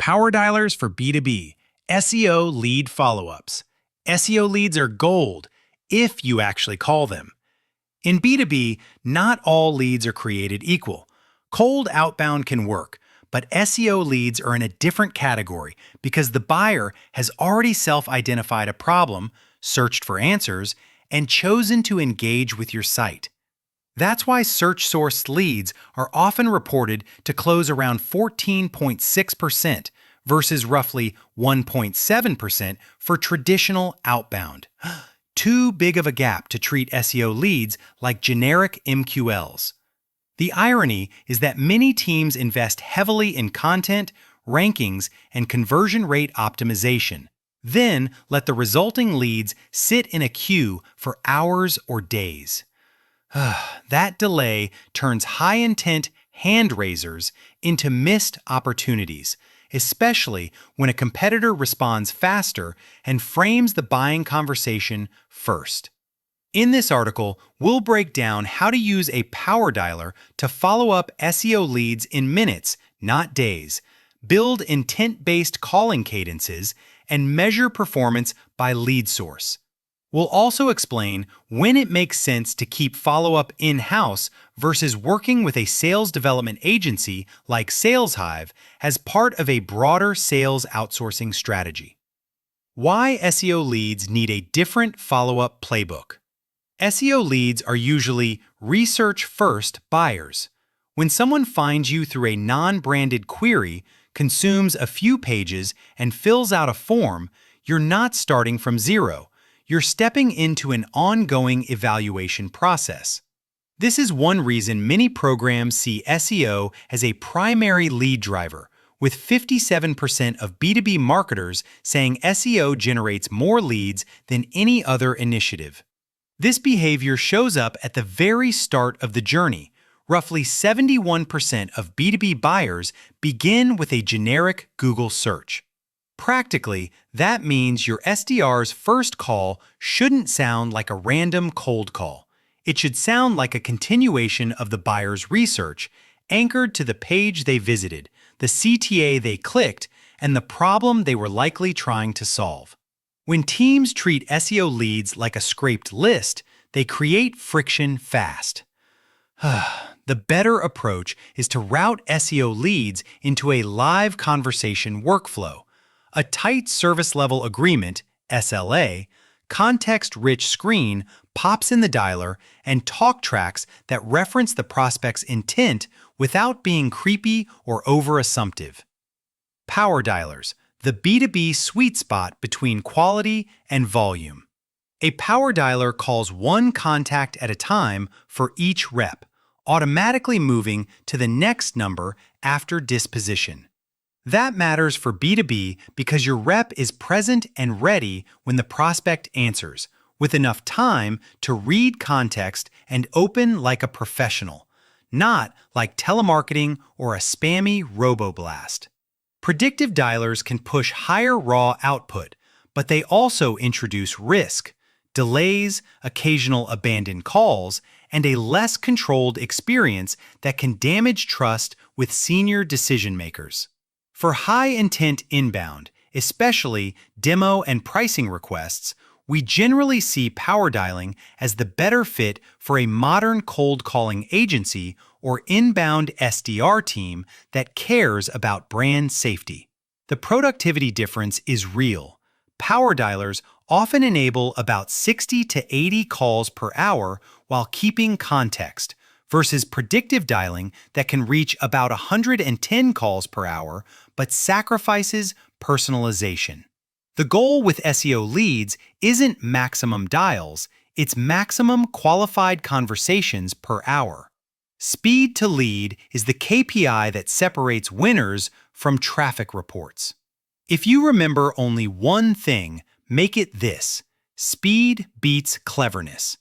Power Dialers for B2B, SEO lead follow-ups. SEO leads are gold, if you actually call them. In B2B, not all leads are created equal. Cold outbound can work, but SEO leads are in a different category because the buyer has already self-identified a problem, searched for answers, and chosen to engage with your site. That's why search-sourced leads are often reported to close around 14.6% versus roughly 1.7% for traditional outbound. Too big of a gap to treat SEO leads like generic MQLs. The irony is that many teams invest heavily in content, rankings, and conversion rate optimization, then let the resulting leads sit in a queue for hours or days. That delay turns high-intent hand raisers into missed opportunities, especially when a competitor responds faster and frames the buying conversation first. In this article, we'll break down how to use a power dialer to follow up SEO leads in minutes, not days, build intent-based calling cadences, and measure performance by lead source. We'll also explain when it makes sense to keep follow-up in-house versus working with a sales development agency like SalesHive as part of a broader sales outsourcing strategy. Why SEO leads need a different follow-up playbook. SEO leads are usually research-first buyers. When someone finds you through a non-branded query, consumes a few pages, and fills out a form, you're not starting from zero. You're stepping into an ongoing evaluation process. This is one reason many programs see SEO as a primary lead driver, with 57% of B2B marketers saying SEO generates more leads than any other initiative. This behavior shows up at the very start of the journey. Roughly 71% of B2B buyers begin with a generic Google search. Practically, that means your SDR's first call shouldn't sound like a random cold call. It should sound like a continuation of the buyer's research, anchored to the page they visited, the CTA they clicked, and the problem they were likely trying to solve. When teams treat SEO leads like a scraped list, they create friction fast. The better approach is to route SEO leads into a live conversation workflow. A tight service-level agreement, SLA, context-rich screen pops in the dialer and talk tracks that reference the prospect's intent without being creepy or over-assumptive. Power dialers, the B2B sweet spot between quality and volume. A power dialer calls one contact at a time for each rep, automatically moving to the next number after disposition. That matters for B2B because your rep is present and ready when the prospect answers, with enough time to read context and open like a professional, not like telemarketing or a spammy roboblast. Predictive dialers can push higher raw output, but they also introduce risk, delays, occasional abandoned calls, and a less controlled experience that can damage trust with senior decision makers. For high-intent inbound, especially demo and pricing requests, we generally see power dialing as the better fit for a modern cold calling agency or inbound SDR team that cares about brand safety. The productivity difference is real. Power dialers often enable about 60 to 80 calls per hour while keeping context, versus predictive dialing that can reach about 110 calls per hour but sacrifices personalization. The goal with SEO leads isn't maximum dials, it's maximum qualified conversations per hour. Speed to lead is the KPI that separates winners from traffic reports. If you remember only one thing, make it this: speed beats cleverness.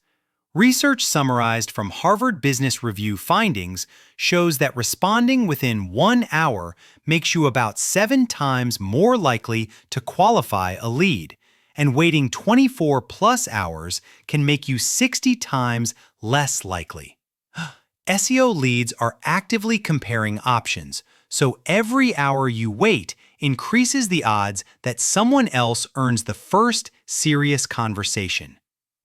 Research summarized from Harvard Business Review findings shows that responding within 1 hour makes you about 7 times more likely to qualify a lead, and waiting 24+ hours can make you 60 times less likely. SEO leads are actively comparing options, so every hour you wait increases the odds that someone else earns the first serious conversation.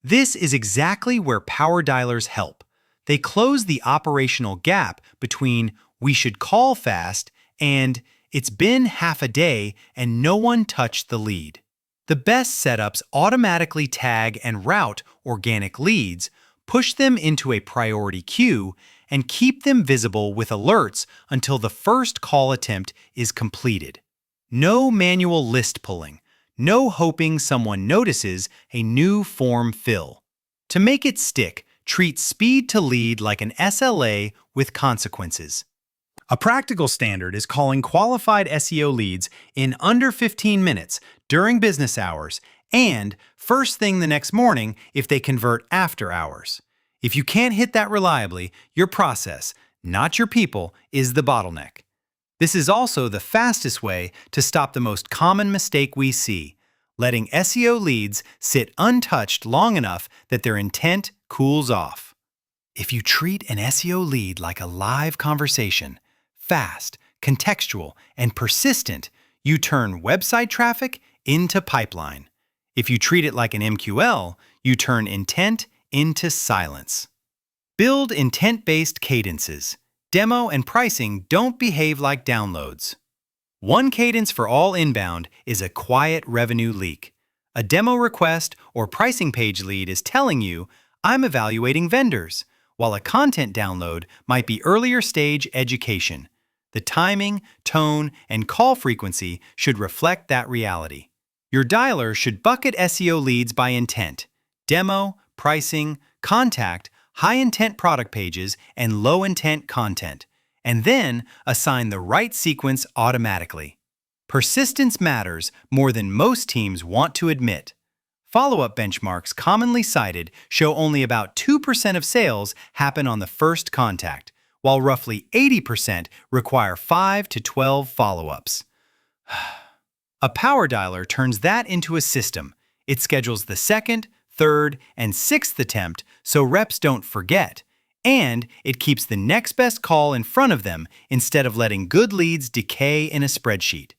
This is exactly where power dialers help. They close the operational gap between "we should call fast" and "it's been half a day and no one touched the lead." The best setups automatically tag and route organic leads, push them into a priority queue, and keep them visible with alerts until the first call attempt is completed. No manual list pulling, no hoping someone notices a new form fill. To make it stick, treat speed to lead like an SLA with consequences. A practical standard is calling qualified SEO leads in under 15 minutes during business hours and first thing the next morning if they convert after hours. If you can't hit that reliably, your process, not your people, is the bottleneck. This is also the fastest way to stop the most common mistake we see: letting SEO leads sit untouched long enough that their intent cools off. If you treat an SEO lead like a live conversation, fast, contextual, and persistent, you turn website traffic into pipeline. If you treat it like an MQL, you turn intent into silence. Build intent-based cadences. Demo and pricing don't behave like downloads. One cadence for all inbound is a quiet revenue leak. A demo request or pricing page lead is telling you, "I'm evaluating vendors," while a content download might be earlier stage education. The timing, tone, and call frequency should reflect that reality. Your dialer should bucket SEO leads by intent: demo, pricing, contact, high-intent product pages, and low-intent content, and then assign the right sequence automatically. Persistence matters more than most teams want to admit. Follow-up benchmarks commonly cited show only about 2% of sales happen on the first contact, while roughly 80% require 5 to 12 follow-ups. A power dialer turns that into a system. It schedules the second, third, and sixth attempt so reps don't forget, and it keeps the next best call in front of them instead of letting good leads decay in a spreadsheet.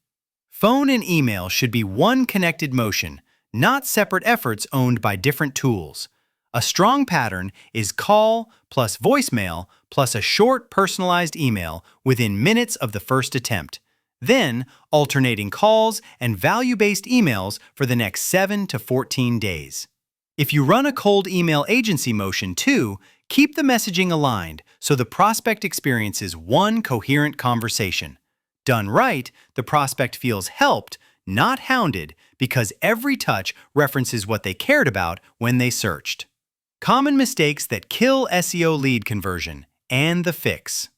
Phone and email should be one connected motion, not separate efforts owned by different tools. A strong pattern is call plus voicemail plus a short personalized email within minutes of the first attempt, then alternating calls and value-based emails for the next 7 to 14 days. If you run a cold email agency motion too, keep the messaging aligned so the prospect experiences one coherent conversation. Done right, the prospect feels helped, not hounded, because every touch references what they cared about when they searched. Common mistakes that kill SEO lead conversion and the fix.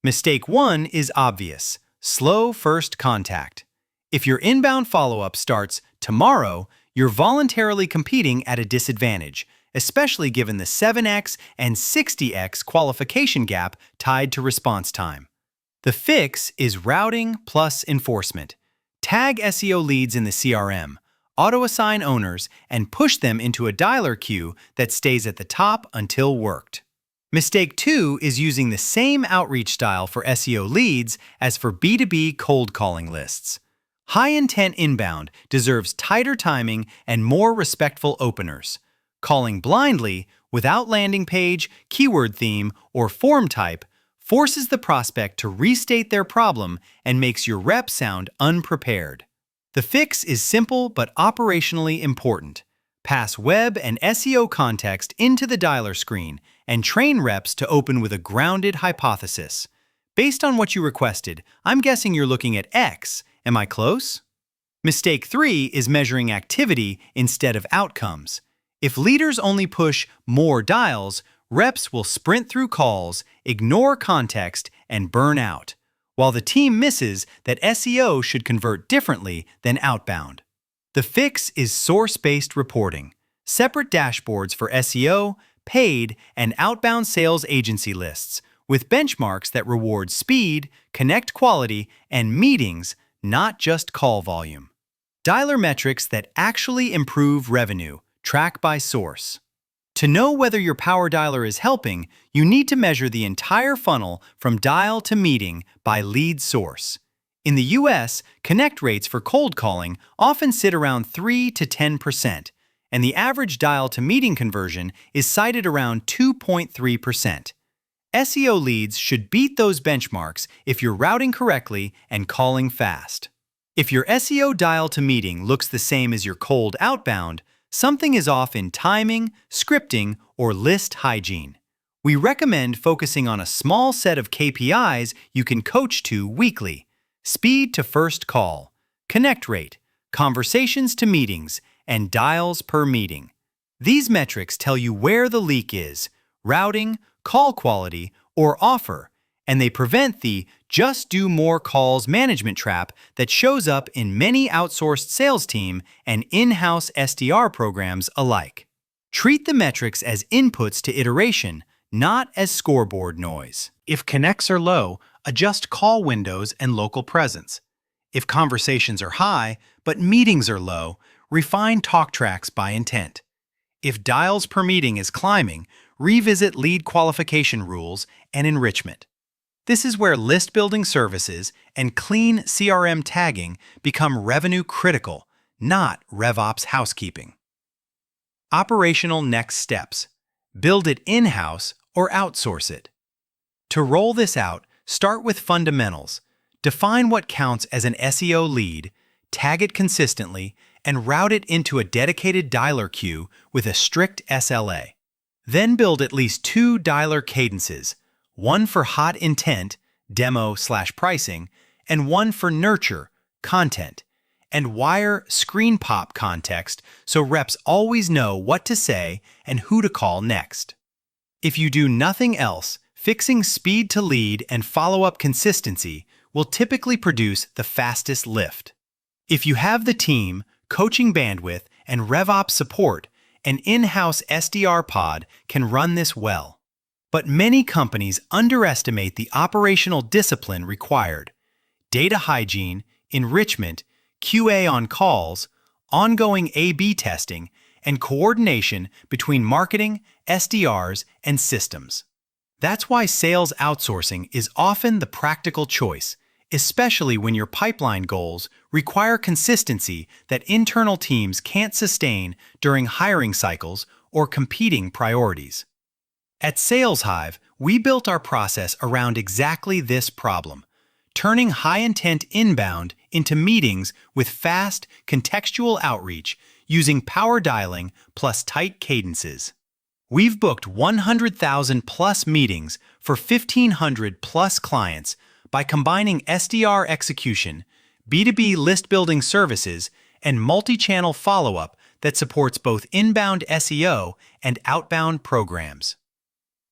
Mistake 1 is obvious: slow first contact. If your inbound follow-up starts tomorrow, you're voluntarily competing at a disadvantage, especially given the 7x and 60x qualification gap tied to response time. The fix is routing plus enforcement. Tag SEO leads in the CRM, auto-assign owners, and push them into a dialer queue that stays at the top until worked. Mistake 2 is using the same outreach style for SEO leads as for B2B cold calling lists. High-intent inbound deserves tighter timing and more respectful openers. Calling blindly, without landing page, keyword theme, or form type, forces the prospect to restate their problem and makes your rep sound unprepared. The fix is simple but operationally important. Pass web and SEO context into the dialer screen and train reps to open with a grounded hypothesis. Based on what you requested, I'm guessing you're looking at X. Am I close? Mistake 3 is measuring activity instead of outcomes. If leaders only push more dials, reps will sprint through calls, ignore context, and burn out, while the team misses that SEO should convert differently than outbound. The fix is source-based reporting, separate dashboards for SEO, paid, and outbound sales agency lists, with benchmarks that reward speed, connect quality, and meetings, not just call volume. Dialer metrics that actually improve revenue, track by source. To know whether your power dialer is helping, you need to measure the entire funnel from dial to meeting by lead source. In the US, connect rates for cold calling often sit around 3 to 10%, and the average dial-to-meeting conversion is cited around 2.3%. SEO leads should beat those benchmarks if you're routing correctly and calling fast. If your SEO dial-to-meeting looks the same as your cold outbound, something is off in timing, scripting, or list hygiene. We recommend focusing on a small set of KPIs you can coach to weekly: speed to first call, connect rate, conversations to meetings, and dials per meeting. These metrics tell you where the leak is: routing, call quality, or offer, and they prevent the just do more calls management trap that shows up in many outsourced sales team and in-house SDR programs alike. Treat the metrics as inputs to iteration, not as scoreboard noise. If connects are low, adjust call windows and local presence. If conversations are high, but meetings are low, refine talk tracks by intent. If dials per meeting is climbing, revisit lead qualification rules and enrichment. This is where list-building services and clean CRM tagging become revenue critical, not RevOps housekeeping. Operational next steps. Build it in-house or outsource it. To roll this out, start with fundamentals. Define what counts as an SEO lead, tag it consistently, and route it into a dedicated dialer queue with a strict SLA. Then build at least 2 dialer cadences, one for hot intent, demo/pricing, and one for nurture, content, and wire screen pop context so reps always know what to say and who to call next. If you do nothing else, fixing speed to lead and follow-up consistency will typically produce the fastest lift. If you have the team, coaching bandwidth, and RevOps support, an in-house SDR pod can run this well. But many companies underestimate the operational discipline required: data hygiene, enrichment, QA on calls, ongoing A/B testing, and coordination between marketing, SDRs, and systems. That's why sales outsourcing is often the practical choice, especially when your pipeline goals require consistency that internal teams can't sustain during hiring cycles or competing priorities. At SalesHive, we built our process around exactly this problem, turning high-intent inbound into meetings with fast, contextual outreach using power dialing plus tight cadences. We've booked 100,000-plus meetings for 1,500-plus clients by combining SDR execution, B2B list-building services, and multi-channel follow-up that supports both inbound SEO and outbound programs.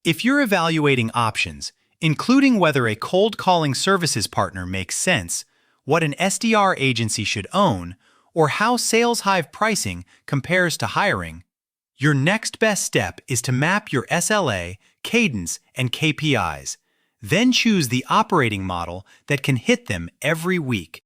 If you're evaluating options, including whether a cold calling services partner makes sense, what an SDR agency should own, or how SalesHive pricing compares to hiring, your next best step is to map your SLA, cadence, and KPIs. Then choose the operating model that can hit them every week.